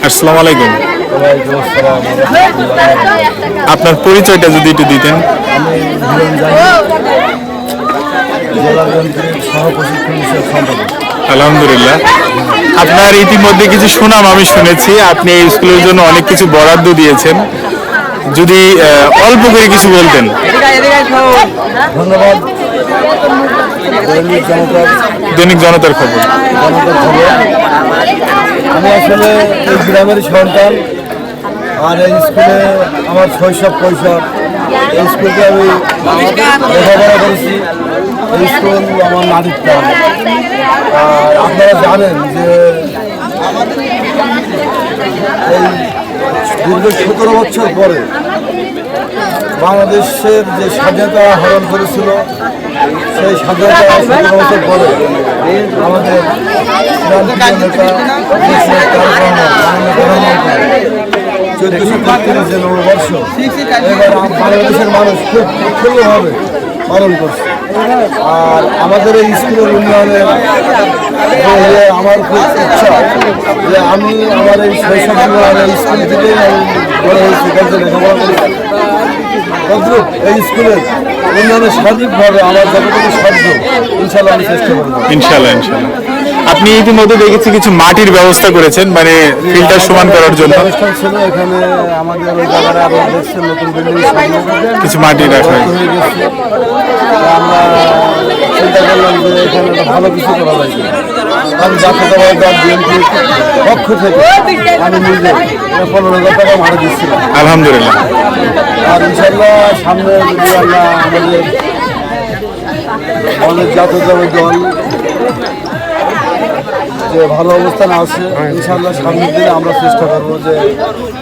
আসসালামু আলাইকুম। আপনার পরিচয়টা যদি একটু দিতেন। আমি জেলা বিএনপির সহ-প্রশিক্ষণ বিষয়ক সম্পাদক। আলহামদুলিল্লাহ। আপনার ইতিমধ্যে কিছু সুনাম আমি শুনেছি, আপনি এই স্কুলের জন্য অনেক কিছু বরাদ্দ দিয়েছেন, যদি অল্প করে কিছু বলতেন। ধন্যবাদ। দৈনিক জনতার খবর। আমি আসলে এই গ্রামের সন্তান, আর এই স্কুলে আমার শৈশব কৈশোর। এই স্কুলকে আমি লেখাপড়া করেছি, এই স্কুল আমার নারীর প্রাণ। আর আপনারা জানেন যে এই দীর্ঘ 17 বছর পরে বাংলাদেশের যে স্বাধীনতা হরণ করেছিল, সেই স্বাধীনতা 17 বছর পরে আমাদের নেতা 1433 যে নববর্ষ এবার বাংলাদেশের মানুষ খুব উৎফুল্লভাবে পালন করছে। আর আমাদের এই স্কুলের উন্নয়নের আমার খুব ইচ্ছা যে আমি আমার এই শৈশব এই স্কুল থেকেই আমি বড় হয়েছি, লেখাপড়া করেছি। তদ্রুপ এই স্কুলের উন্নয়নে সার্বিকভাবে আমার যতটুকু সাধ্য ইনশাল্লাহ আমি চেষ্টা করব। ইনশাল্লাহ ইনশাল্লাহ। আপনি ইতিমধ্যে দেখেছি কিছু মাটির ব্যবস্থা করেছেন, মানে ফিল্টার সমান করার জন্য অনুষ্ঠান ছিল এখানে। আমাদের ওই জায়গাটা আরো দেখছেন নতুন বিল্ডিং কিছু মাটি রাখা হয়ে গেছে। আমরা চিন্তা করলাম যে এখানে একটা ভালো কিছু করা যায় কিনা। আমি জাতীয়তাবাদী দল বিএনপির পক্ষ থেকে আমি নিজে 15,000 টাকা ভাড়া দিচ্ছিলাম। আলহামদুলিল্লাহ। আর ইনশাল্লাহ সামনে যদি আমরা আমাদের জাতীয়তাবাদী দল যে ভালো অবস্থানে আছে, ইনশাল্লাহ সামনের দিনে আমরা চেষ্টা করবো যে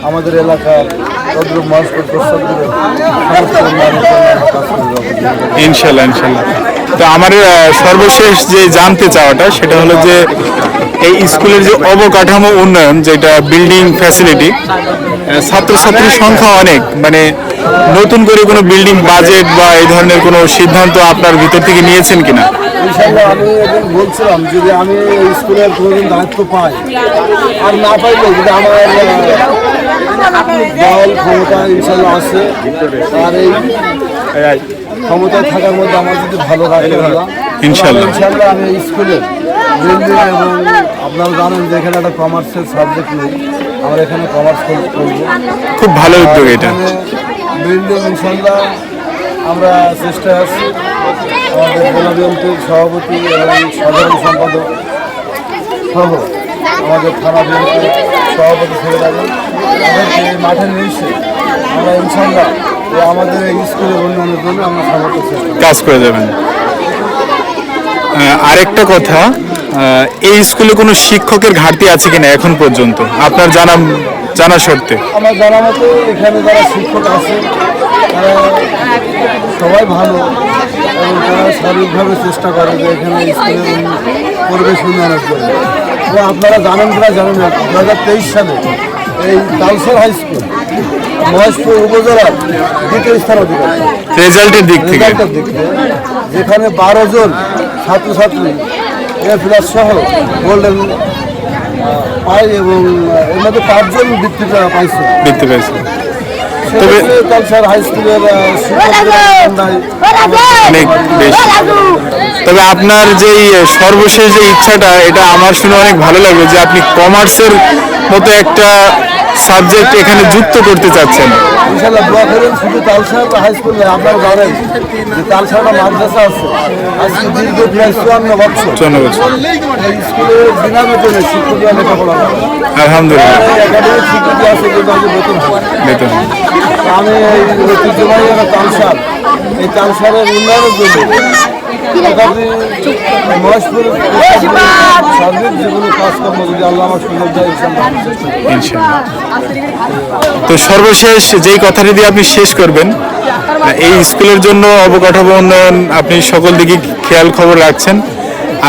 আমাদের এলাকার তদ্রুপ মহাস্কুল প্রস্তাবগুলো ইনশাল্লাহ ইনশাল্লাহ। তো আমার সর্বশেষ যে জানতে চাওয়াটা সেটা হলো যে এই স্কুলের যে অবকাঠামো উন্নয়ন, যেটা বিল্ডিং ফ্যাসিলিটি, ছাত্রছাত্রীর সংখ্যা অনেক, মানে নতুন করে কোনো বিল্ডিং বাজেট বা এই ধরনের কোনো সিদ্ধান্ত আপনার ভিতর থেকে নিয়েছেন কিনা? ইনশাল্লাহ আমি একদিন বলছিলাম যদি আমি এই স্কুলের কোনোদিন দায়িত্ব পাই, আর না পাইলে যদি আমার দল ক্ষমতা ইনশাল্লাহ আছে, আর এই ক্ষমতায় থাকার মধ্যে আমার যদি ভালো রাখতে পারলাম ইনশাল্লাহ আমি এই স্কুলের বিল্ডিং, এবং আপনারা জানেন যে এখানে একটা কমার্সের সাবজেক্ট নেই, আমরা এখানে কমার্স করবো। খুব ভালো উদ্যোগ এটা। বিল্ডিং ইনশাল্লাহ আমরা চেষ্টায় আছি। আমাদের জেলা বিএনপির সভাপতি এবং সাধারণ সম্পাদক সহ আমাদের থানা বিএনপির সভাপতি সেক্রেটারি আমাদেরকে মাঠে নিয়েছে। আমরা ইনশাল্লাহ আমাদের এই স্কুলের উন্নয়নের জন্য আমরা সর্বোচ্চ কাজ করে যাবেন। আরেকটা কথা, এই স্কুলে কোনো শিক্ষকের ঘাটতি আছে কিনা এখন পর্যন্ত আপনার জানা সত্ত্বে? আমার জানা মতো এখানে যারা শিক্ষক আছে তারা সবাই ভালো, এবং তারা শারীরিকভাবে চেষ্টা করে যে এখানে স্কুলের পরিবেশ উন্নয়নের জন্য। আপনারা জানেন কিনা জানেন না, 2023 সালে এই তালসর হাই স্কুল মহেশপুর উপজেলার দ্বিতীয় স্থান অধিকার রেজাল্টের দিক থেকে, যেখানে 12 জন ছাত্রছাত্রী A+ সহ গোল্ডেন পায়, এবং এর মধ্যে 5 জন বৃত্তি পাইছে। তবে তালসর হাই স্কুলের অনেক বেশি। তবে আপনার যে সর্বশেষ যে ইচ্ছাটা, এটা আমার শুনে অনেক ভালো লাগলো যে আপনি কমার্সের মতো একটা সাবজেক্ট এখানে যুক্ত করতে চাচ্ছেন। ইনশাআল্লাহ দোয়া করেন। শুধু তালসার হাই স্কুল নয়, আপনারা জানেন যে তালসারটা মাদ্রাসা আছে আজকে দীর্ঘ প্রায় 54 বছর এই স্কুলে বিনা বেতনে শিক্ষকরা লেখাপড়া করে। আলহামদুলিল্লাহ। একাডেমিক স্বীকৃতি আছে, কিন্তু আমি বেতন আমি এই ঐতিহ্যবাহী তালসার, এই তালসারের উন্নয়নের জন্য মহেশপুর সার্বিক যেগুলো কাজকর্ম যদি আল্লাহ আমার সুযোগ দেয় ইনশাআল্লাহ। তো সর্বশেষ যেই কথাটি দিয়ে আপনি শেষ করবেন, এই স্কুলের জন্য অবকাঠামো উন্নয়ন আপনি সকল দিকে খেয়াল খবর রাখছেন,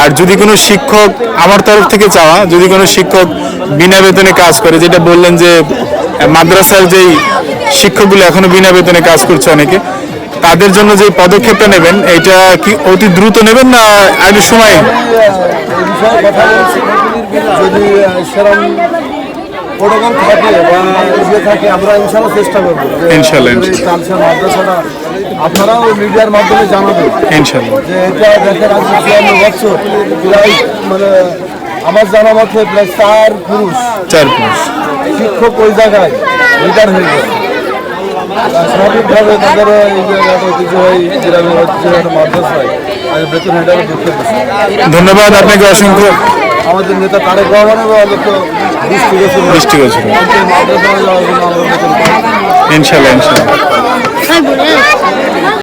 আর যদি কোনো শিক্ষক, আমার তরফ থেকে চাওয়া, যদি কোনো শিক্ষক বিনা বেতনে কাজ করে, যেটা বললেন যে মাদ্রাসার যেই শিক্ষকগুলো এখনো বিনা বেতনে কাজ করছে অনেকে, তাদের জন্য যে পদক্ষেপটা নেবেন এটা কি অতি দ্রুত নেবেন না আগের সময়? এই বিষয়ে কথা বলছি, যদি সেরকম প্রোটোকল থাকে বা ইয়ে থাকে, আমরা ইনশাল্লাহ চেষ্টা করবো যে ইনশাল্লাহ, আমাদের এই তালসা মাদ্রাসাটা আপনারাও মিডিয়ার মাধ্যমে জানাবেন ইনশাল্লাহ। যে এটা দেখেন আজ 54 বছর প্রায় মানে আমার জানা মতে প্রায় 4 পুরুষ 4 পুরুষ শিক্ষক ওই জায়গায় লিডার হয়ে গেছে। স্বাভাবিকভাবে তাদের এই যে ঐতিহ্যবাহী গ্রামের ঐতিহ্যবাহী মাদ্রাসায় আজ বেতন হিসাবে ঢুকতে পারছে। ধন্যবাদ আপনাকে অসংখ্য। আমাদের নেতা তারেক রহমানেরও অন্তত দৃষ্টি গেছিল দৃষ্টি গেছিল। মাদ্রাসায় যাওয়ার জন্য আমরা বেতন পাই। ইনশাল্লাহ ইনশাল্লাহ।